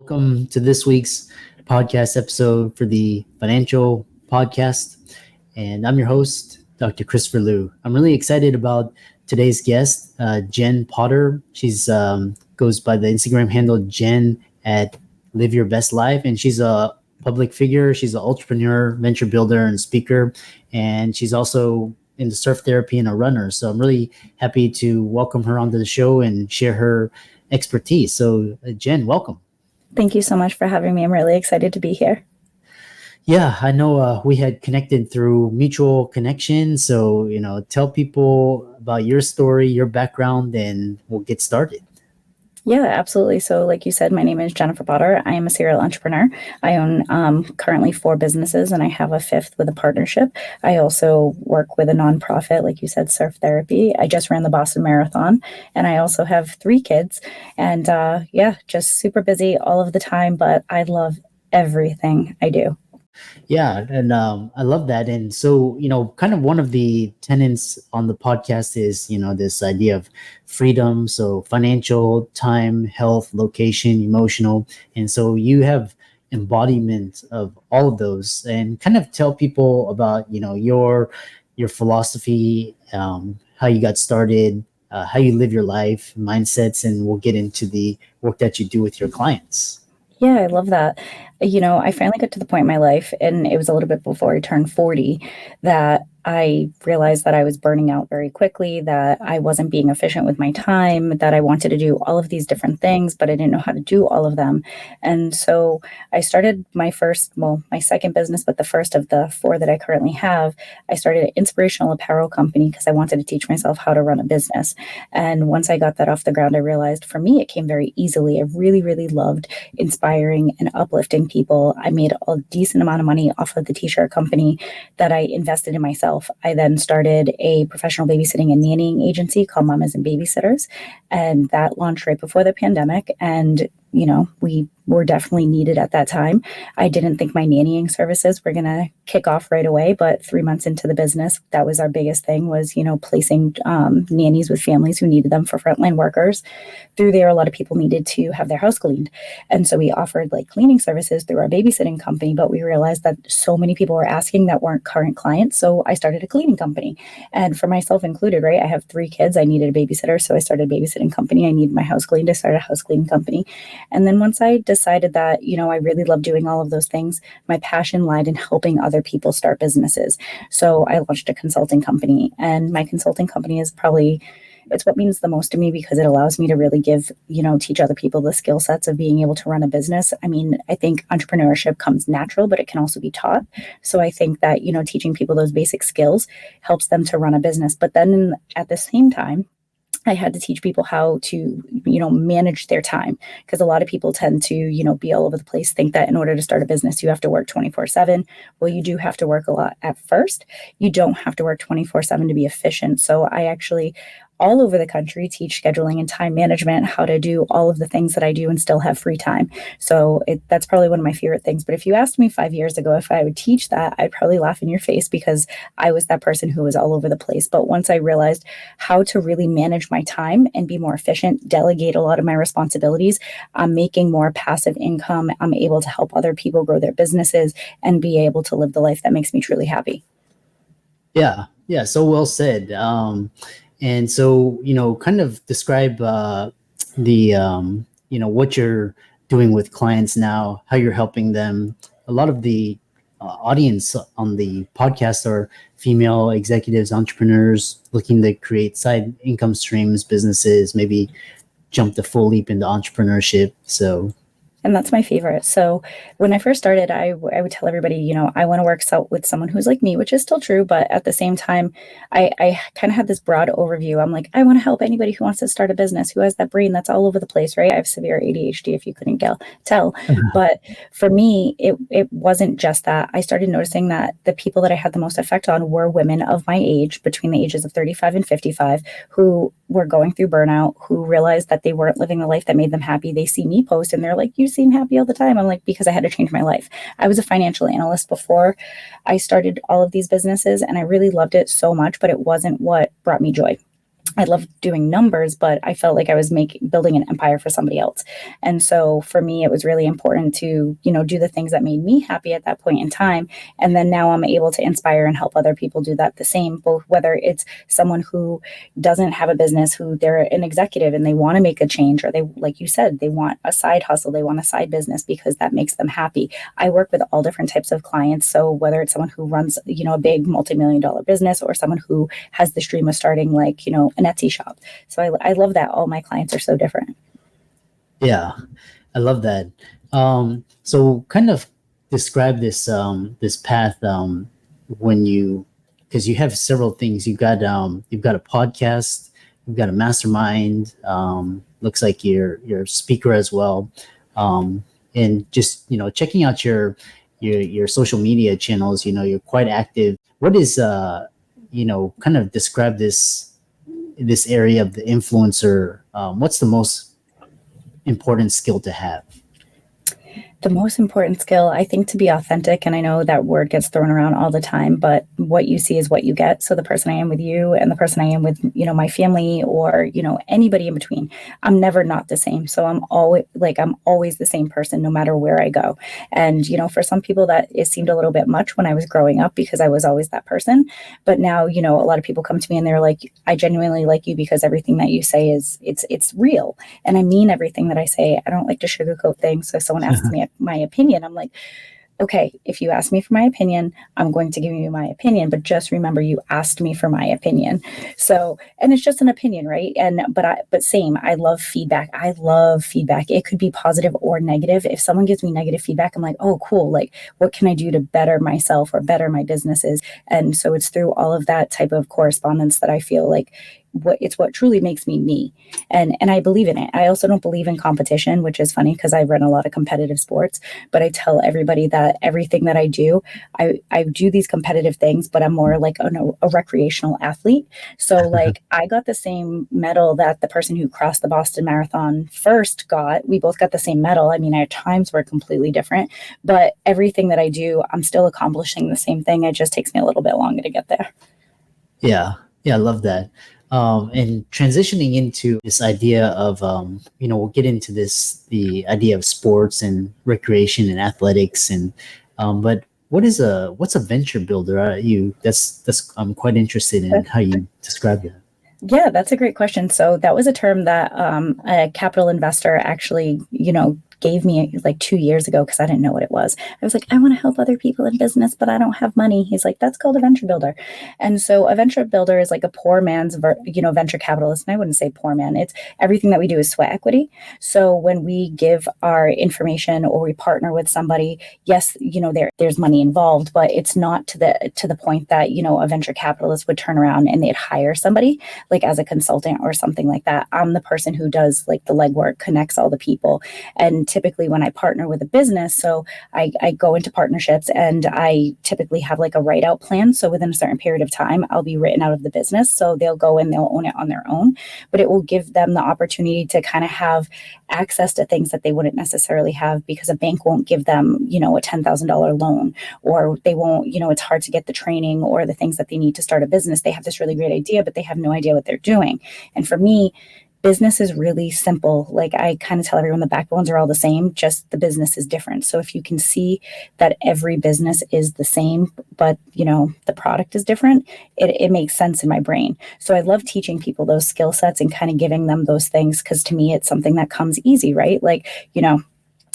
Welcome to this week's podcast episode for the financial podcast. And I'm your host, Dr. Christopher Liu. I'm really excited about today's guest, Jenn Potter. She's goes by the Instagram handle Jenn at Live Your Best Life. And she's a public figure. She's an entrepreneur, venture builder, and speaker. And she's also into surf therapy and a runner. So I'm really happy to welcome her onto the show and share her expertise. So Jenn, welcome. Thank you so much for having me. I'm really excited to be here. Yeah, I know we had connected through mutual connections. So, tell people about your story, your background, and we'll get started. Yeah, absolutely. So like you said, my name is Jennifer Potter. I am a serial entrepreneur. I own currently 4 businesses and I have a 5th with a partnership. I also work with a nonprofit, like you said, surf therapy. I just ran the Boston Marathon and I also have 3 kids and just super busy all of the time, but I love everything I do. Yeah, and I love that. And so, kind of one of the tenets on the podcast is, this idea of freedom. So financial, time, health, location, emotional. And so you have embodiment of all of those and kind of tell people about, your philosophy, how you got started, how you live your life, mindsets, and we'll get into the work that you do with your clients. Yeah, I love that. I finally got to the point in my life, and it was a little bit before I turned 40, that I realized that I was burning out very quickly, that I wasn't being efficient with my time, that I wanted to do all of these different things, but I didn't know how to do all of them. And so I started my second business, but the first of the 4 that I currently have. I started an inspirational apparel company because I wanted to teach myself how to run a business. And once I got that off the ground, I realized for me, it came very easily. I really, really loved inspiring and uplifting people. I made a decent amount of money off of the t-shirt company that I invested in myself. I then started a professional babysitting and nannying agency called Mamas and Babysitters, and that launched right before the pandemic. And we were definitely needed at that time. I didn't think my nannying services were going to kick off right away, but 3 months into the business, that was our biggest thing was, placing nannies with families who needed them for frontline workers. Through there, a lot of people needed to have their house cleaned. And so we offered cleaning services through our babysitting company, but we realized that so many people were asking that weren't current clients. So I started a cleaning company. And for myself included, right? I have 3 kids. I needed a babysitter. So I started a babysitting company. I needed my house cleaned. I started a house cleaning company. And then once I decided that, I really love doing all of those things, my passion lied in helping other people start businesses. So I launched a consulting company, and my consulting company is it's what means the most to me because it allows me to really teach other people the skill sets of being able to run a business. I mean, I think entrepreneurship comes natural, but it can also be taught. So I think that, teaching people those basic skills helps them to run a business. But then at the same time, I had to teach people how to, manage their time because a lot of people tend to, be all over the place, think that in order to start a business, you have to work 24/7. Well, you do have to work a lot at first. You don't have to work 24/7 to be efficient. So I actually all over the country teach scheduling and time management, how to do all of the things that I do and still have free time. So that's probably one of my favorite things. But if you asked me 5 years ago if I would teach that, I'd probably laugh in your face because I was that person who was all over the place. But once I realized how to really manage my time and be more efficient, delegate a lot of my responsibilities, I'm making more passive income. I'm able to help other people grow their businesses and be able to live the life that makes me truly happy. Yeah. So well said. And so, kind of describe what you're doing with clients now, how you're helping them. A lot of the audience on the podcast are female executives, entrepreneurs looking to create side income streams, businesses, maybe jump the full leap into entrepreneurship. So And that's my favorite. So when I first started, I would tell everybody, I want to work with someone who's like me, which is still true. But at the same time, I kind of had this broad overview. I'm like, I want to help anybody who wants to start a business, who has that brain that's all over the place, right? I have severe ADHD, if you couldn't tell. But for me, it wasn't just that. I started noticing that the people that I had the most effect on were women of my age, between the ages of 35 and 55, who were going through burnout, who realized that they weren't living the life that made them happy. They see me post and they're like, you seem happy all the time. I'm like, because I had to change my life. I was a financial analyst before I started all of these businesses and I really loved it so much, but it wasn't what brought me joy. I loved doing numbers, but I felt like I was building an empire for somebody else. And so for me, it was really important to, do the things that made me happy at that point in time. And then now I'm able to inspire and help other people do that the same, both whether it's someone who doesn't have a business, who they're an executive and they want to make a change, or they, like you said, they want a side hustle, they want a side business because that makes them happy. I work with all different types of clients. So whether it's someone who runs, a big multi-million-dollar business, or someone who has this dream of starting an Etsy shop. So I love that all my clients are so different. Yeah, I love that. So kind of describe this path when you, because you have several things. You've got a podcast, you've got a mastermind. Looks like you're a speaker as well, and just checking out your social media channels. You're quite active. What is kind of describe this area of the influencer? What's the most important skill to have? The most important skill, I think, to be authentic, and I know that word gets thrown around all the time, but what you see is what you get. So the person I am with you and the person I am with, my family, or, anybody in between, I'm never not the same. So I'm always the same person, no matter where I go. And, for some people it seemed a little bit much when I was growing up because I was always that person. But now, a lot of people come to me and they're like, I genuinely like you because everything that you say it's real. And I mean everything that I say. I don't like to sugarcoat things. So if someone asks me my opinion, I'm like, okay, if you ask me for my opinion, I'm going to give you my opinion, but just remember you asked me for my opinion. So, and it's just an opinion, right? But same, I love feedback. I love feedback. It could be positive or negative. If someone gives me negative feedback, I'm like, oh, cool. Like, what can I do to better myself or better my businesses? And so it's through all of that type of correspondence that I feel like what truly makes me. And I believe in it. I also don't believe in competition, which is funny because I run a lot of competitive sports, but I tell everybody that everything that I do, I do these competitive things, but I'm more like a recreational athlete. So like I got the same medal that the person who crossed the Boston Marathon first got. We both got the same medal. I mean, our times were completely different, but everything that I do, I'm still accomplishing the same thing. It just takes me a little bit longer to get there. Yeah, I love that. And transitioning into this idea of, we'll get into the idea of sports and recreation and athletics, but what's a venture builder? I'm quite interested in how you describe that. Yeah, that's a great question. So that was a term that a capital investor actually, gave me like 2 years ago because I didn't know what it was. I was like, I want to help other people in business, but I don't have money. He's like, that's called a venture builder. And so a venture builder is like a poor man's, venture capitalist. And I wouldn't say poor man. It's everything that we do is sweat equity. So when we give our information or we partner with somebody, yes, there's money involved, but it's not to the point that, a venture capitalist would turn around and they'd hire somebody like as a consultant or something like that. I'm the person who does like the legwork, connects all the people. And typically when I partner with a business, so I go into partnerships and I typically have like a write out plan. So within a certain period of time, I'll be written out of the business. So they'll go and they'll own it on their own, but it will give them the opportunity to kind of have access to things that they wouldn't necessarily have because a bank won't give them, a $10,000 loan, or they won't, it's hard to get the training or the things that they need to start a business. They have this really great idea, but they have no idea what they're doing. And for me, business is really simple. Like I kind of tell everyone the backbones are all the same, just the business is different. So if you can see that every business is the same, but the product is different, it makes sense in my brain. So I love teaching people those skill sets and kind of giving them those things because to me, it's something that comes easy, right? Like,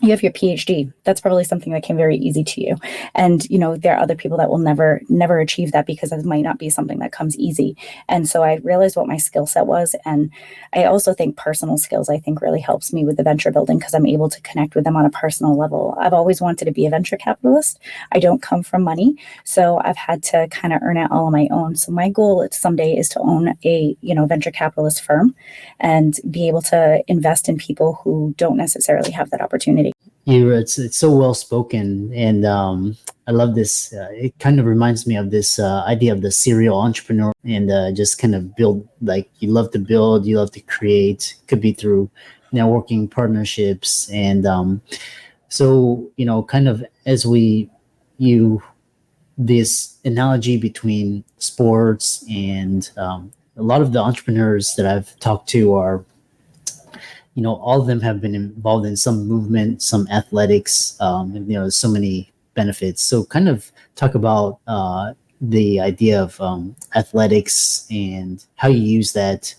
you have your PhD. That's probably something that came very easy to you. And, there are other people that will never achieve that because it might not be something that comes easy. And so I realized what my skill set was. And I also think personal skills, I think really helps me with the venture building because I'm able to connect with them on a personal level. I've always wanted to be a venture capitalist. I don't come from money. So I've had to kind of earn it all on my own. So my goal someday is to own a, venture capitalist firm and be able to invest in people who don't necessarily have that opportunity. It's so well spoken, and I love this. It kind of reminds me of this idea of the serial entrepreneur, and just kind of build, like you love to build, you love to create. Could be through networking, partnerships, and so kind of as you this analogy between sports and a lot of the entrepreneurs that I've talked to are, all of them have been involved in some movement, some athletics, and, so many benefits. So kind of talk about the idea of athletics and how you use that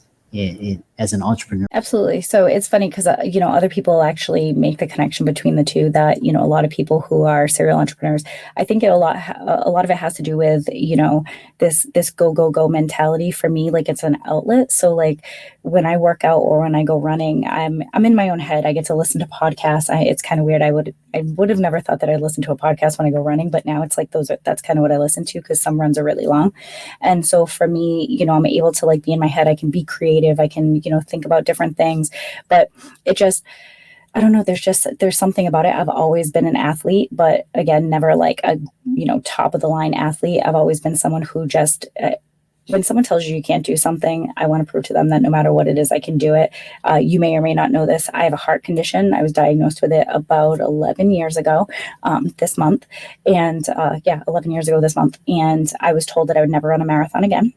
as an entrepreneur. Absolutely. So it's funny because, other people actually make the connection between the two, that, a lot of people who are serial entrepreneurs, I think a lot of it has to do with, this go mentality. For me, like, it's an outlet. So like when I work out or when I go running, I'm in my own head. I get to listen to podcasts. It's kind of weird. I would have never thought that I'd listen to a podcast when I go running, but now it's like that's kind of what I listen to, because some runs are really long. And so for me, I'm able to like be in my head. I can be creative. I can, think about different things, but it just, I don't know. There's something about it. I've always been an athlete, but again, never like a, top of the line athlete. I've always been someone who just, when someone tells you you can't do something, I want to prove to them that no matter what it is, I can do it. You may or may not know this. I have a heart condition. I was diagnosed with it about 11 years ago this month. And 11 years ago this month. And I was told that I would never run a marathon again.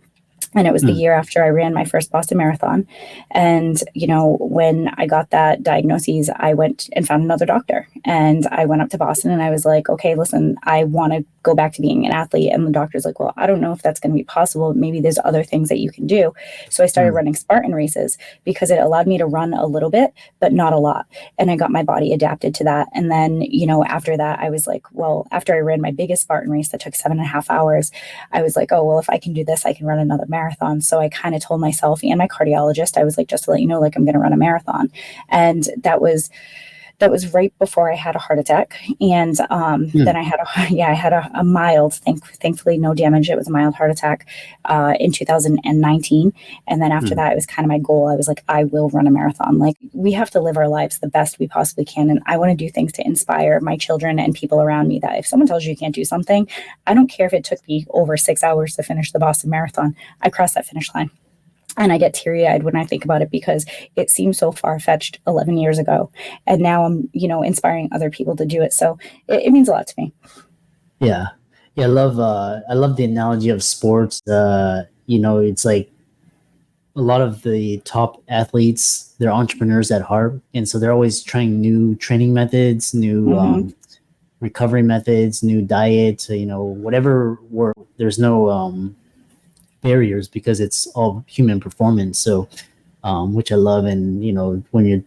And it was the year after I ran my first Boston Marathon. And, when I got that diagnosis, I went and found another doctor. And I went up to Boston and I was like, okay, listen, I want to go back to being an athlete. And the doctor's like, well, I don't know if that's going to be possible. Maybe there's other things that you can do. So I started running Spartan races because it allowed me to run a little bit, but not a lot. And I got my body adapted to that. And then, after that, I was like, well, after I ran my biggest Spartan race that took 7.5 hours, I was like, oh, well, if I can do this, I can run another marathon. So I kind of told myself and my cardiologist, I was like, just to let you know, like, I'm going to run a marathon. And that was right before I had a heart attack. And then I had a mild, thankfully no damage. It was a mild heart attack in 2019. And then after that, it was kind of my goal. I was like, I will run a marathon. Like, we have to live our lives the best we possibly can. And I want to do things to inspire my children and people around me, that if someone tells you you can't do something, I don't care if it took me over 6 hours to finish the Boston Marathon. I crossed that finish line. And I get teary-eyed when I think about it, because it seems so far-fetched 11 years ago. And now I'm, inspiring other people to do it. So it means a lot to me. Yeah. Yeah. I love the analogy of sports. It's like a lot of the top athletes, they're entrepreneurs at heart. And so they're always trying new training methods, new recovery methods, new diets, whatever work. There's no barriers, because it's all human performance. So, which I love. And, when you're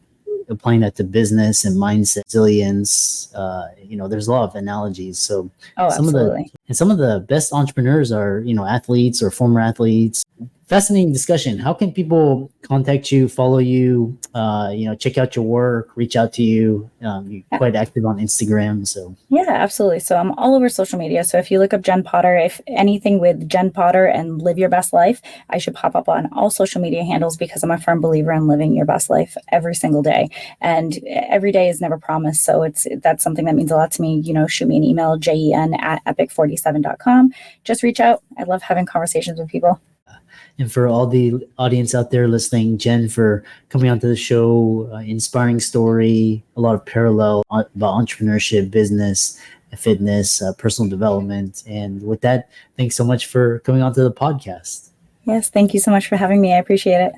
applying that to business and mindset, resilience, there's a lot of analogies. So absolutely. some of the best entrepreneurs are, athletes or former athletes. Fascinating discussion. How can people contact you, follow you, check out your work, reach out to you? You're quite active on Instagram. So yeah, absolutely. So I'm all over social media. So if you look up Jenn Potter, if anything with Jenn Potter and live your best life, I should pop up on all social media handles, because I'm a firm believer in living your best life every single day. And every day is never promised. So that's something that means a lot to me. Shoot me an email, jen@epic47.com. Just reach out. I love having conversations with people. And for all the audience out there listening, Jenn, for coming onto the show, inspiring story, a lot of parallel about entrepreneurship, business, fitness, personal development. And with that, thanks so much for coming onto the podcast. Yes, thank you so much for having me. I appreciate it.